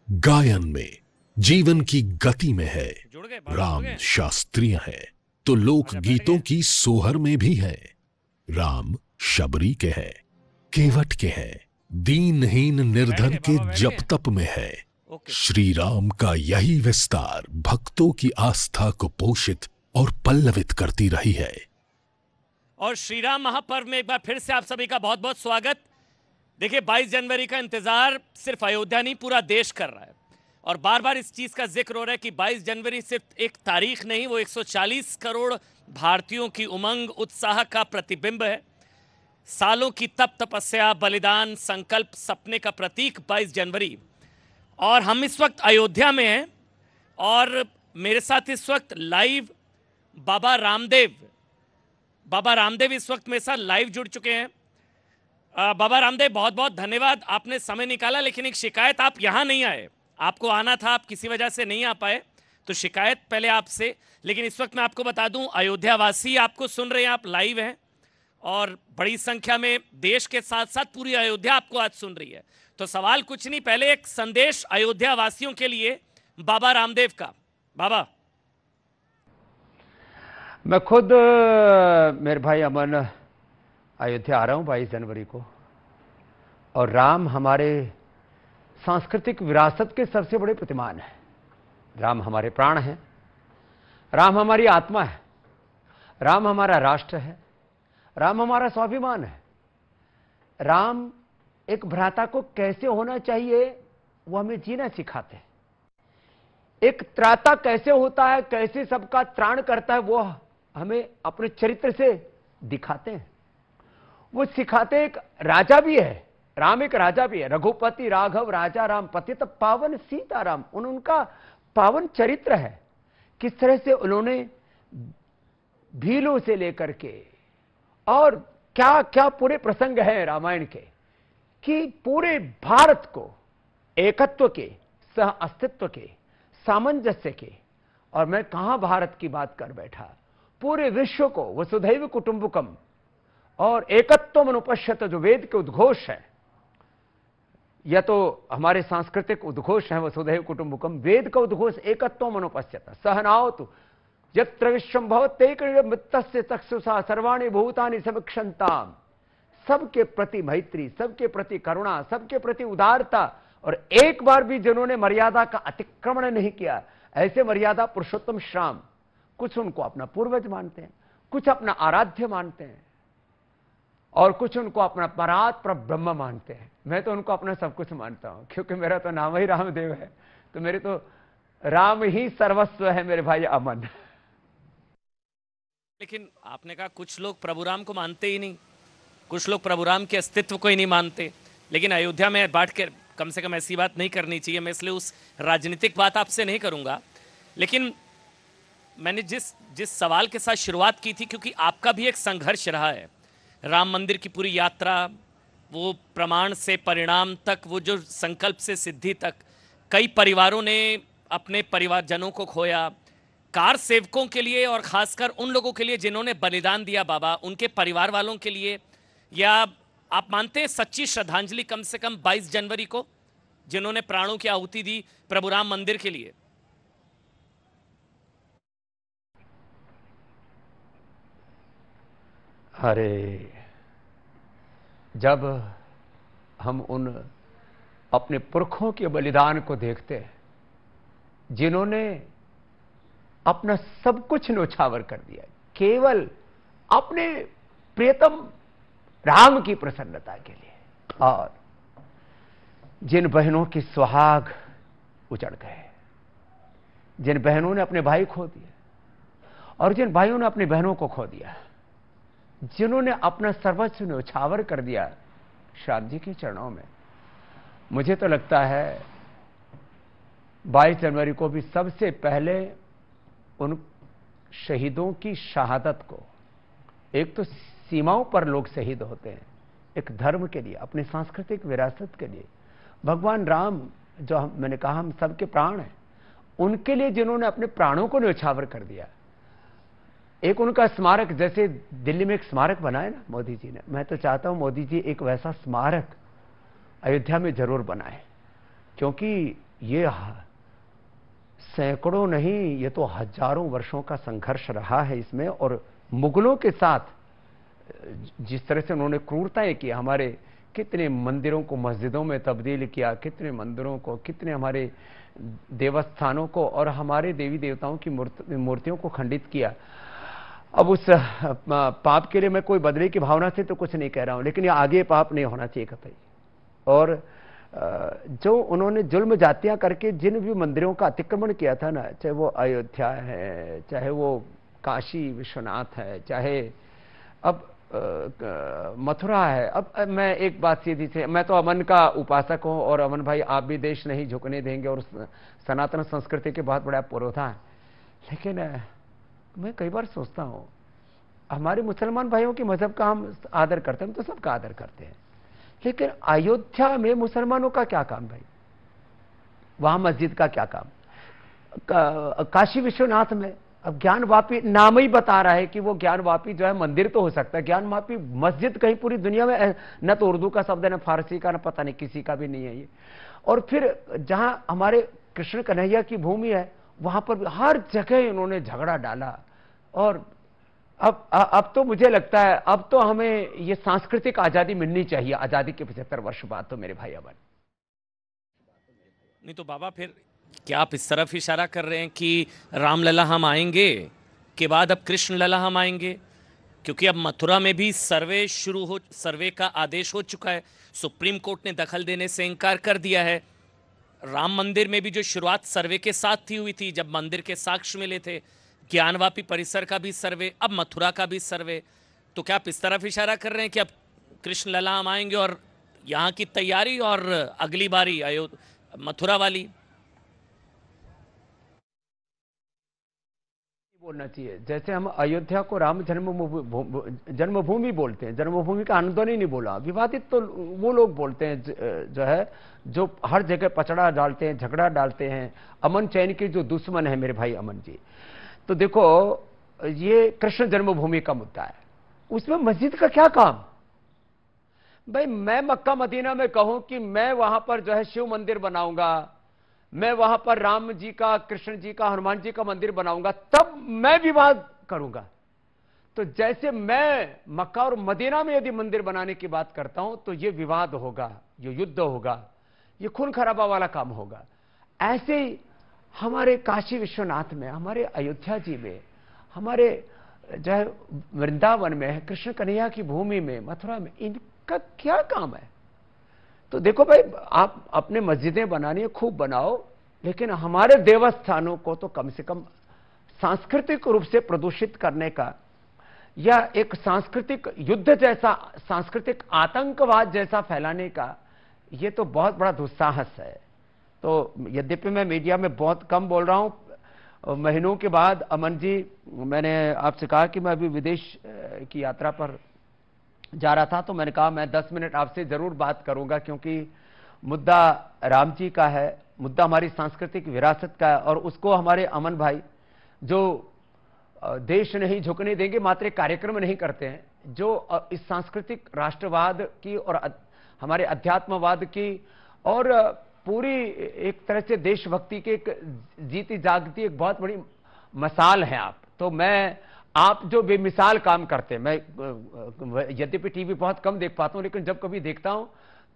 गायन में, जीवन की गति में है। जुड़ गए बाबा, जुड़ राम गए। शास्त्रीय है तो लोक आजा, बैठ गीतों गए। की सोहर में भी है। राम शबरी के हैं, केवट के हैं, दीनहीन निर्धन गए के बाबा, बैठ जप गए। तप में है। ओके। श्री राम का यही विस्तार भक्तों की आस्था को पोषित और पल्लवित करती रही है। और श्री राम महापर्व में एक बार फिर से आप सभी का बहुत बहुत स्वागत। देखिए 22 जनवरी का इंतजार सिर्फ अयोध्या नहीं पूरा देश कर रहा है और बार बार इस चीज का जिक्र हो रहा है कि 22 जनवरी सिर्फ एक तारीख नहीं, वो 140 करोड़ भारतीयों की उमंग उत्साह का प्रतिबिंब है। सालों की तप तपस्या, बलिदान, संकल्प, सपने का प्रतीक 22 जनवरी। और हम इस वक्त अयोध्या में हैं और मेरे साथ इस वक्त लाइव बाबा रामदेव इस वक्त मेरे साथ लाइव जुड़ चुके हैं। बाबा रामदेव, बहुत बहुत धन्यवाद, आपने समय निकाला। लेकिन एक शिकायत, आप यहाँ नहीं आए, आपको आना था, आप किसी वजह से नहीं आ पाए, तो शिकायत पहले आपसे। लेकिन इस वक्त मैं आपको बता दूं, अयोध्या वासी आपको सुन रहे हैं, आप लाइव हैं और बड़ी संख्या में देश के साथ साथ पूरी अयोध्या आपको आज सुन रही है। तो सवाल कुछ नहीं, पहले एक संदेश अयोध्या वासियों के लिए बाबा रामदेव का। बाबा, मैं खुद मेरे भाई अमन अयोध्या आ रहा हूं 22 जनवरी को। और राम हमारे सांस्कृतिक विरासत के सबसे बड़े प्रतिमान है। राम हमारे प्राण हैं, राम हमारी आत्मा है, राम हमारा राष्ट्र है, राम हमारा स्वाभिमान है। राम एक भ्राता को कैसे होना चाहिए वो हमें जीना सिखाते हैं। एक त्राता कैसे होता है, कैसे सबका त्राण करता है, वो हमें अपने चरित्र से दिखाते हैं। वो सिखाते हैं। एक राजा भी है, राम एक राजा भी है। रघुपति राघव राजा राम, पतित पावन सीता राम, उनका पावन चरित्र है। किस तरह से उन्होंने भीलों से लेकर के और क्या क्या पूरे प्रसंग हैं रामायण के, कि पूरे भारत को एकत्व के, सह अस्तित्व के, सामंजस्य के, और मैं कहां भारत की बात कर बैठा, पूरे विश्व को वसुधैव कुटुंबकम और एकत्वम अनुपश्यत, जो वेद के उद्घोष है, यह तो हमारे सांस्कृतिक उद्घोष है। वसुधैव कुटुंबकम वेद का उद्घोष, एकत्वम अनुपश्यत सहनावतु यत्र विश्वम भवत्येकमित्तस्य चक्षुषा सर्वाणि भूतानि समीक्षन्ताम। सबके प्रति मैत्री, सबके प्रति करुणा, सबके प्रति उदारता, और एक बार भी जिन्होंने मर्यादा का अतिक्रमण नहीं किया, ऐसे मर्यादा पुरुषोत्तम श्याम। कुछ उनको अपना पूर्वज मानते हैं, कुछ अपना आराध्य मानते हैं, और कुछ उनको अपना परात्पर ब्रह्म मानते हैं। मैं तो उनको अपना सब कुछ मानता हूं, क्योंकि मेरा तो नाम ही रामदेव है, तो मेरे तो राम ही सर्वस्व है मेरे भाई अमन। लेकिन आपने कहा कुछ लोग प्रभु राम को मानते ही नहीं, कुछ लोग प्रभु राम के अस्तित्व को ही नहीं मानते। लेकिन अयोध्या में बैठ कर कम से कम ऐसी बात नहीं करनी चाहिए। मैं इसलिए उस राजनीतिक बात आपसे नहीं करूंगा। लेकिन मैंने जिस सवाल के साथ शुरुआत की थी, क्योंकि आपका भी एक संघर्ष रहा है, राम मंदिर की पूरी यात्रा, वो प्रमाण से परिणाम तक, वो जो संकल्प से सिद्धि तक, कई परिवारों ने अपने परिवारजनों को खोया। कार सेवकों के लिए और खासकर उन लोगों के लिए जिन्होंने बलिदान दिया बाबा, उनके परिवार वालों के लिए, या आप मानते हैं सच्ची श्रद्धांजलि कम से कम 22 जनवरी को, जिन्होंने प्राणों की आहुति दी प्रभु राम मंदिर के लिए? अरे, जब हम उन अपने पुरखों के बलिदान को देखते हैं, जिन्होंने अपना सब कुछ न्योछावर कर दिया केवल अपने प्रियतम राम की प्रसन्नता के लिए, और जिन बहनों की सुहाग उजड़ गए, जिन बहनों ने अपने भाई खो दिए, और जिन भाइयों ने अपनी बहनों को खो दिया, जिन्होंने अपना सर्वस्व न्योछावर कर दिया श्याम जी के चरणों में, मुझे तो लगता है 22 जनवरी को भी सबसे पहले उन शहीदों की शहादत को, एक तो सीमाओं पर लोग शहीद होते हैं एक धर्म के लिए, अपनी सांस्कृतिक विरासत के लिए। भगवान राम, जो मैंने कहा हम सबके प्राण हैं, उनके लिए जिन्होंने अपने प्राणों को न्योछावर कर दिया, एक उनका स्मारक, जैसे दिल्ली में एक स्मारक बनाए ना मोदी जी ने, मैं तो चाहता हूं मोदी जी एक वैसा स्मारक अयोध्या में जरूर बनाए, क्योंकि ये सैकड़ों नहीं, ये तो हजारों वर्षों का संघर्ष रहा है इसमें। और मुगलों के साथ जिस तरह से उन्होंने क्रूरताएं की, हमारे कितने मंदिरों को मस्जिदों में तब्दील किया, कितने मंदिरों को, कितने हमारे देवस्थानों को और हमारे देवी देवताओं की मूर्तियों को खंडित किया। अब उस पाप के लिए मैं कोई बदले की भावना से तो कुछ नहीं कह रहा हूं, लेकिन ये आगे पाप नहीं होना चाहिए कतई। और जो उन्होंने जुल्म जातियां करके जिन भी मंदिरों का अतिक्रमण किया था ना, चाहे वो अयोध्या है, चाहे वो काशी विश्वनाथ है, चाहे अब मथुरा है। अब मैं एक बात सीधी से, मैं तो अमन का उपासक हूं और अमन भाई आप भी देश नहीं झुकने देंगे और सनातन संस्कृति के बहुत बड़ा पुरोधा है, लेकिन मैं कई बार सोचता हूं हमारे मुसलमान भाइयों के मजहब का हम आदर करते हैं, हम तो सबका आदर करते हैं, लेकिन अयोध्या में मुसलमानों का क्या काम भाई? वहां मस्जिद का क्या काम? काशी विश्वनाथ में अब ज्ञानवापी नाम ही बता रहा है कि वो ज्ञानवापी जो है मंदिर तो हो सकता है, ज्ञानवापी मस्जिद कहीं पूरी दुनिया में न तो उर्दू का शब्द है, न फारसी का, न पता नहीं किसी का भी नहीं है ये। और फिर जहां हमारे कृष्ण कन्हैया की भूमि है वहां पर हर जगह इन्होंने झगड़ा डाला। और अब तो मुझे लगता है अब तो हमें ये सांस्कृतिक आजादी मिलनी चाहिए, आजादी के 75 वर्ष बाद तो मेरे भाई अमन। नहीं तो बाबा फिर क्या आप इस तरफ इशारा कर रहे हैं कि रामलला हम आएंगे के बाद अब कृष्ण लला हम आएंगे? क्योंकि अब मथुरा में भी सर्वे का आदेश हो चुका है, सुप्रीम कोर्ट ने दखल देने से इनकार कर दिया है। राम मंदिर में भी जो शुरुआत सर्वे के साथ हुई थी, जब मंदिर के साक्ष्य मिले थे, ज्ञानवापी परिसर का भी सर्वे, अब मथुरा का भी सर्वे। तो क्या आप इस तरफ इशारा कर रहे हैं कि अब कृष्ण लला हम आएंगे और यहाँ की तैयारी और अगली बारी मथुरा वाली? बोलना चाहिए जैसे हम अयोध्या को राम जन्मभूमि बोलते हैं, जन्मभूमि का आंदोलन ही नहीं बोला, विवादित तो वो लोग बोलते हैं जो है, जो हर जगह पचड़ा डालते हैं, झगड़ा डालते हैं, अमन चैन के जो दुश्मन है मेरे भाई अमन जी। तो देखो ये कृष्ण जन्मभूमि का मुद्दा है, उसमें मस्जिद का क्या काम भाई? मैं मक्का मदीना में कहूं कि मैं वहां पर जो है शिव मंदिर बनाऊंगा, मैं वहां पर राम जी का, कृष्ण जी का, हनुमान जी का मंदिर बनाऊंगा, तब मैं विवाद करूंगा। तो जैसे मैं मक्का और मदीना में यदि मंदिर बनाने की बात करता हूं तो यह विवाद होगा, ये युद्ध होगा, ये खून खराबा वाला काम होगा। ऐसे ही हमारे काशी विश्वनाथ में, हमारे अयोध्या जी में, हमारे जो है वृंदावन में, कृष्ण कन्हैया की भूमि में, मथुरा में, इनका क्या काम है? तो देखो भाई, आप अपने मस्जिदें बनानी है खूब बनाओ, लेकिन हमारे देवस्थानों को तो कम से कम सांस्कृतिक रूप से प्रदूषित करने का या एक सांस्कृतिक युद्ध जैसा, सांस्कृतिक आतंकवाद जैसा फैलाने का, यह तो बहुत बड़ा दुस्साहस है। तो यद्यपि मैं मीडिया में बहुत कम बोल रहा हूं, महीनों के बाद अमन जी, मैंने आपसे कहा कि मैं अभी विदेश की यात्रा पर जा रहा था, तो मैंने कहा मैं 10 मिनट आपसे जरूर बात करूंगा, क्योंकि मुद्दा राम जी का है, मुद्दा हमारी सांस्कृतिक विरासत का है, और उसको हमारे अमन भाई जो देश नहीं झुकने देंगे मात्र एक कार्यक्रम नहीं करते हैं, जो इस सांस्कृतिक राष्ट्रवाद की और हमारे अध्यात्मवाद की और पूरी एक तरह से देशभक्ति की एक जीती जागती एक बहुत बड़ी मिसाल है आप। तो आप जो बेमिसाल काम करते हैं, मैं यद्यपि टीवी बहुत कम देख पाता हूं, लेकिन जब कभी देखता हूं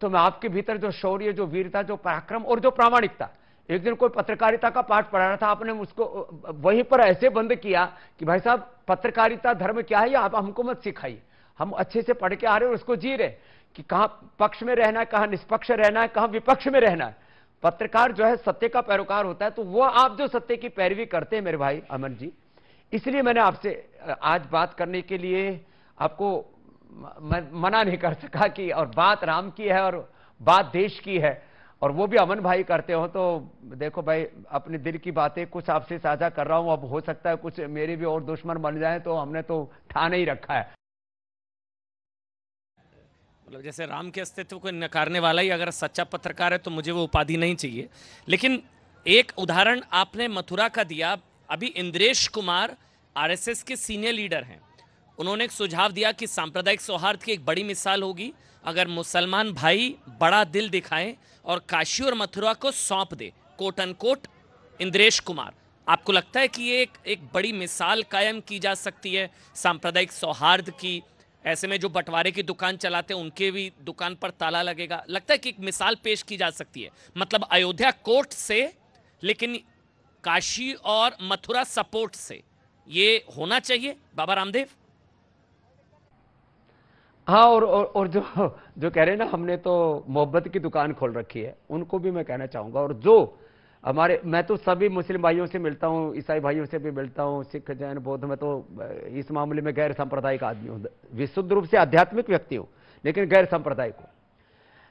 तो मैं आपके भीतर जो शौर्य, जो वीरता, जो पराक्रम और जो प्रामाणिकता, एक दिन कोई पत्रकारिता का पाठ पढ़ा रहा था, आपने उसको वहीं पर ऐसे बंद किया कि भाई साहब पत्रकारिता धर्म क्या है, आप हमको मत सिखाइए, हम अच्छे से पढ़ के आ रहे हैं और उसको जी रहे कि कहां पक्ष में रहना है, कहां निष्पक्ष रहना है, कहां विपक्ष में रहना है। पत्रकार जो है सत्य का पैरोकार होता है, तो वो आप जो सत्य की पैरवी करते हैं मेरे भाई अमन जी, इसलिए मैंने आपसे आज बात करने के लिए आपको मना नहीं कर सका कि, और बात राम की है और बात देश की है, और वो भी अमन भाई करते हो। तो देखो भाई, अपने दिल की बातें कुछ आपसे साझा कर रहा हूं, अब हो सकता है कुछ मेरे भी और दुश्मन बन जाए, तो हमने तो ठान ही रखा है। मतलब जैसे राम के अस्तित्व को नकारने वाला ही अगर सच्चा पत्रकार है तो मुझे वो उपाधि नहीं चाहिए। लेकिन एक उदाहरण आपने मथुरा का दिया। अभी इंद्रेश कुमार आरएसएस के सीनियर लीडर हैं, उन्होंने एक सुझाव दिया कि सांप्रदायिक सौहार्द की एक बड़ी मिसाल होगी अगर मुसलमान भाई बड़ा दिल दिखाएं और काशी और मथुरा को सौंप दे कोट अनकोट इंद्रेश कुमार, आपको लगता है कि ये एक बड़ी मिसाल कायम की जा सकती है सांप्रदायिक सौहार्द की? ऐसे में जो बंटवारे की दुकान चलाते हैं उनके भी दुकान पर ताला लगेगा। लगता है कि एक मिसाल पेश की जा सकती है, मतलब अयोध्या कोर्ट से, लेकिन काशी और मथुरा सपोर्ट से। ये होना चाहिए बाबा रामदेव। हाँ, और जो जो कह रहे हैं ना, हमने तो मोहब्बत की दुकान खोल रखी है, उनको भी मैं कहना चाहूंगा। और जो हमारे, मैं तो सभी मुस्लिम भाइयों से मिलता हूँ, ईसाई भाइयों से भी मिलता हूँ, सिख जैन बौद्ध में, तो इस मामले में गैर सांप्रदायिक आदमी हूँ, विशुद्ध रूप से आध्यात्मिक व्यक्ति हूँ, लेकिन गैर सांप्रदायिक हूँ।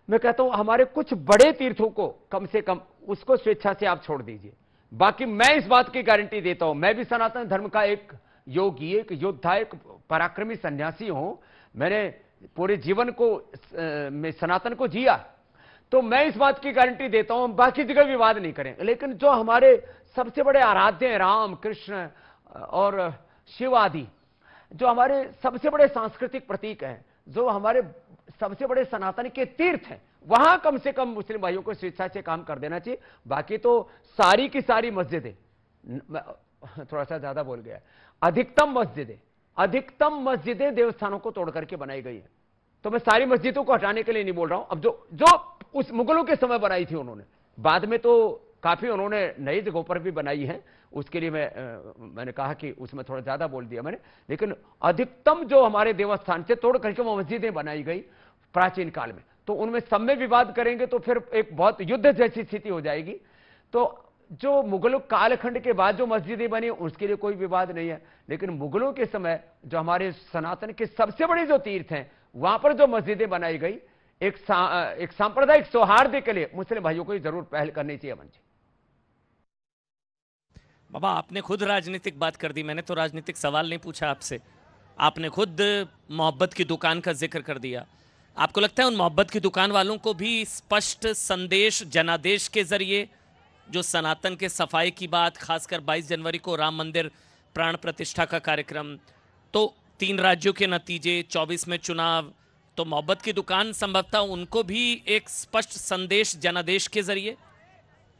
मैं कहता हूं हमारे कुछ बड़े तीर्थों को कम से कम उसको स्वेच्छा से आप छोड़ दीजिए। बाकी मैं इस बात की गारंटी देता हूं, मैं भी सनातन धर्म का एक योगी, एक योद्धा, एक पराक्रमी सन्यासी हूं। मैंने पूरे जीवन को में सनातन को जिया, तो मैं इस बात की गारंटी देता हूं बाकी जगह विवाद नहीं करें। लेकिन जो हमारे सबसे बड़े आराध्य हैं, राम कृष्ण और शिव आदि, जो हमारे सबसे बड़े सांस्कृतिक प्रतीक हैं, जो हमारे सबसे बड़े सनातन के तीर्थ हैं, वहां कम से कम मुस्लिम भाइयों को स्वेच्छा से काम कर देना चाहिए। बाकी तो सारी की सारी मस्जिदें, थोड़ा सा ज्यादा बोल गया, अधिकतम मस्जिदें देवस्थानों को तोड़ करके बनाई गई है। तो मैं सारी मस्जिदों को हटाने के लिए नहीं बोल रहा हूं। अब जो उस मुगलों के समय बनाई थी उन्होंने, बाद में तो काफी उन्होंने नई जगहों पर भी बनाई है, उसके लिए मैंने कहा कि उसमें थोड़ा ज्यादा बोल दिया मैंने। लेकिन अधिकतम जो हमारे देवस्थान से तोड़ करके वो मस्जिदें बनाई गई प्राचीन काल में, तो उनमें सब में विवाद करेंगे तो फिर एक बहुत युद्ध जैसी स्थिति हो जाएगी। तो जो मुगलों कालखंड के बाद जो मस्जिदें बनी उसके लिए कोई विवाद नहीं है, लेकिन मुगलों के समय जो हमारे सनातन के सबसे बड़े जो तीर्थ हैं, वहां पर जो मस्जिदें बनाई गई, एक सांप्रदायिक सौहार्द के लिए मुस्लिम भाइयों को जरूर पहल करनी चाहिए। मंच बाबा, आपने खुद राजनीतिक बात कर दी, मैंने तो राजनीतिक सवाल नहीं पूछा आपसे। आपने खुद मोहब्बत की दुकान का जिक्र कर दिया। आपको लगता है उन मोहब्बत की दुकान वालों को भी स्पष्ट संदेश जनादेश के जरिए, जो सनातन के सफाई की बात, खासकर 22 जनवरी को राम मंदिर प्राण प्रतिष्ठा का कार्यक्रम, तो 3 राज्यों के नतीजे, 24 में चुनाव, तो मोहब्बत की दुकान संभवतः उनको भी एक स्पष्ट संदेश जनादेश के जरिए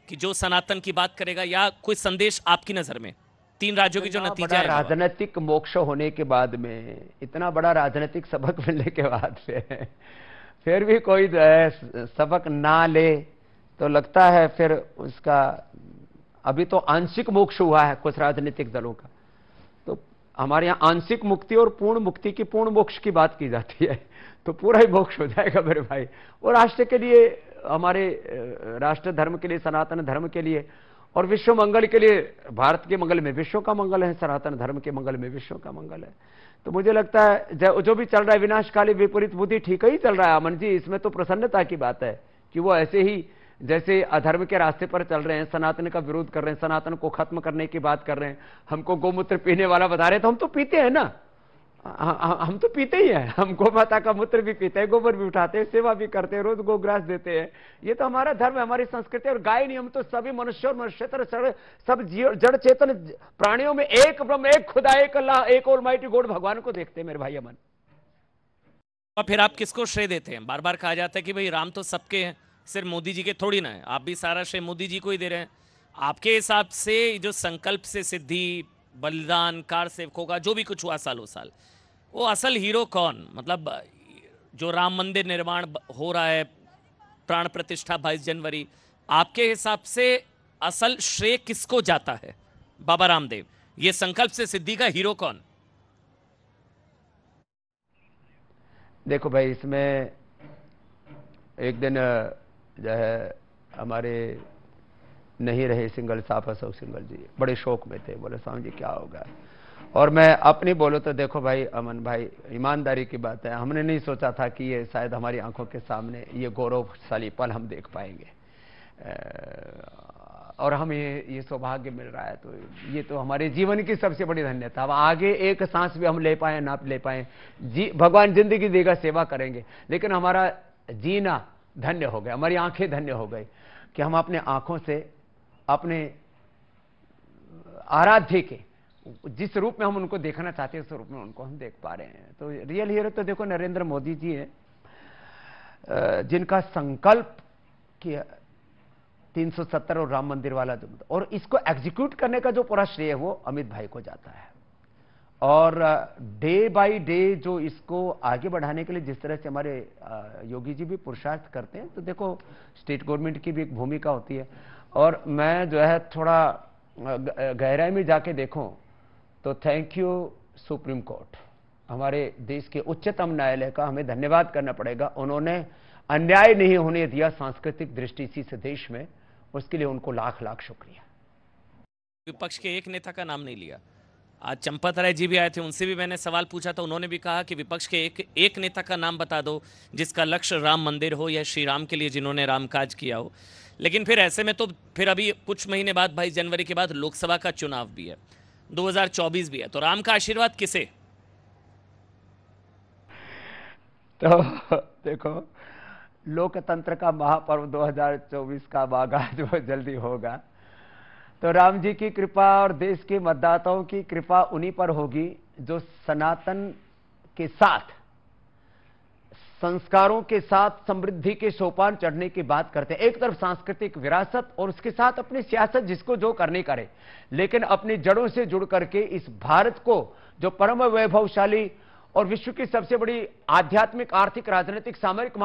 कि जो सनातन की बात करेगा, या कोई संदेश आपकी नजर में 3 राज्यों की जो नतीजा है? राजनीतिक मोक्ष होने के बाद में, इतना बड़ा राजनीतिक सबक मिलने के बाद से फिर भी कोई सबक ना ले तो लगता है फिर उसका, अभी तो आंशिक मोक्ष हुआ है कुछ राजनीतिक दलों का। तो हमारे यहां आंशिक मुक्ति और पूर्ण मुक्ति की, पूर्ण मोक्ष की बात की जाती है, तो पूरा ही मोक्ष हो जाएगा मेरे भाई। और राष्ट्र के लिए, हमारे राष्ट्र धर्म के लिए, सनातन धर्म के लिए और विश्व मंगल के लिए, भारत के मंगल में विश्व का मंगल है, सनातन धर्म के मंगल में विश्व का मंगल है। तो मुझे लगता है जो भी चल रहा है विनाशकाली विपरीत बुद्धि ठीक ही चल रहा है अमन जी। इसमें तो प्रसन्नता की बात है कि वो ऐसे ही जैसे अधर्म के रास्ते पर चल रहे हैं, सनातन का विरोध कर रहे हैं, सनातन को खत्म करने की बात कर रहे हैं, हमको गोमूत्र पीने वाला बता रहे हैं, तो हम तो पीते हैं ना, हम तो पीते ही हैं। हम गौ माता का मूत्र भी पीते हैं, गोबर भी उठाते हैं, सेवा भी करते हैं, रोज गोग्रास देते हैं। ये तो हमारा धर्म है, हमारी संस्कृति। और गाय नहीं, हम तो सभी मनुष्य और मनुष्यतर सब जड़ चेतन प्राणियों में एक ब्रह्म, एक खुदा, एक अल्लाह, एक ऑलमाइटी गॉड भगवान को देखते हैं मेरे भाई अमन। और फिर आप किसको श्रेय देते हैं? बार बार कहा जाता है कि भाई राम तो सबके हैं, सिर्फ मोदी जी के थोड़ी ना है। आप भी सारा श्रेय मोदी जी को ही दे रहे हैं। आपके हिसाब से जो संकल्प से सिद्धि, बलिदान, कार सेवकों का जो भी कुछ हुआ सालों साल, वो असल हीरो कौन? मतलब जो राम मंदिर निर्माण हो रहा है, प्राण प्रतिष्ठा 22 जनवरी, आपके हिसाब से असल श्रेय किसको जाता है बाबा रामदेव? ये संकल्प से सिद्धि का हीरो कौन? देखो भाई, इसमें एक दिन जो है हमारे नहीं रहे सिंगल साहब, अशोक सिंगल जी बड़े शौक में थे, बोले स्वामी जी क्या होगा। और मैं अपनी बोलो तो देखो भाई अमन भाई, ईमानदारी की बात है, हमने नहीं सोचा था कि ये शायद हमारी आंखों के सामने ये गौरवशाली पल हम देख पाएंगे, और हमें ये सौभाग्य मिल रहा है। तो ये तो हमारे जीवन की सबसे बड़ी धन्यता। अब आगे एक सांस भी हम ले पाए ना ले पाए, भगवान जिंदगी देगा, सेवा करेंगे, लेकिन हमारा जीना धन्य हो गया, हमारी आंखें धन्य हो गई कि हम अपने आंखों से अपने आराध्य के जिस रूप में हम उनको देखना चाहते हैं, उस रूप में उनको हम देख पा रहे हैं। तो रियल हीरो तो देखो नरेंद्र मोदी जी हैं, जिनका संकल्प कि 370 और राम मंदिर वाला जो, और इसको एग्जीक्यूट करने का जो पूरा श्रेय है वो अमित भाई को जाता है। और डे बाय डे जो इसको आगे बढ़ाने के लिए जिस तरह से हमारे योगी जी भी पुरुषार्थ करते हैं, तो देखो स्टेट गवर्नमेंट की भी एक भूमिका होती है। और मैं जो है थोड़ा गहराई में जाके देखूं तो थैंक यू सुप्रीम कोर्ट, हमारे देश के उच्चतम न्यायालय का हमें धन्यवाद करना पड़ेगा। उन्होंने अन्याय नहीं होने दिया सांस्कृतिक दृष्टि से देश में, उसके लिए उनको लाख लाख शुक्रिया। विपक्ष के एक नेता का नाम नहीं लिया। आज चंपत राय जी भी आए थे, उनसे भी मैंने सवाल पूछा था, उन्होंने भी कहा कि विपक्ष के एक नेता का नाम बता दो जिसका लक्ष्य राम मंदिर हो या श्री राम के लिए जिन्होंने रामकाज किया हो। लेकिन फिर ऐसे में तो फिर अभी कुछ महीने बाद 22 जनवरी के बाद लोकसभा का चुनाव भी है, 2024 भी है, तो राम का आशीर्वाद किसे? तो देखो, लोकतंत्र का महापर्व 2024 का आगाज वो जल्दी होगा, तो राम जी की कृपा और देश के मतदाताओं की कृपा उन्हीं पर होगी जो सनातन के साथ, संस्कारों के साथ समृद्धि के सोपान चढ़ने की बात करते हैं। एक तरफ सांस्कृतिक विरासत और उसके साथ अपनी सियासत, जिसको जो करनी करे, लेकिन अपनी जड़ों से जुड़ करके इस भारत को जो परम वैभवशाली और विश्व की सबसे बड़ी आध्यात्मिक, आर्थिक, राजनीतिक, सामरिक